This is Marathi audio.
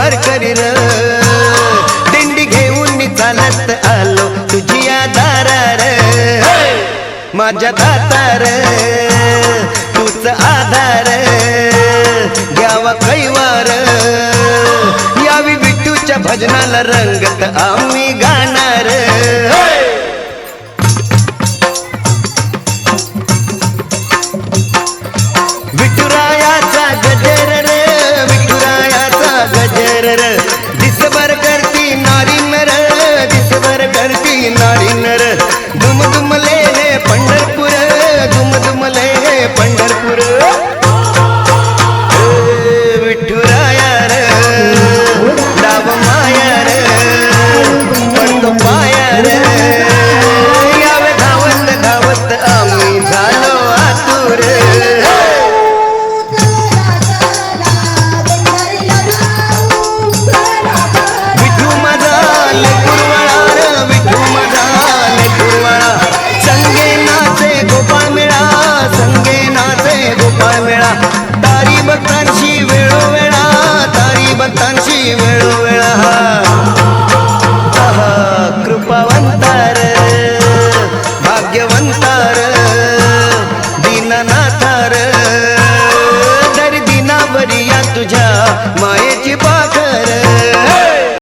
वारकरी र दिंडी घेऊन चालत आलो तुझ्या दारार माझ्या दातार तूच आधार घ्यावा कैवार यावी विठूच्या भजनाला रंगत आम्ही गाणार विठुरायाचा गजर रे विठुरायाचा गजर रे दिसभर करती नारी नर दिसभर करती नारी नर दुमदुमले हे पंढरपूर दुमदुमले हे पंढरपूर विठुराया रे डाव माया रे पडतो पाया रे यावे धावत धावत आम्ही झालो आतुर तारी भक्तांची वेळोवेळा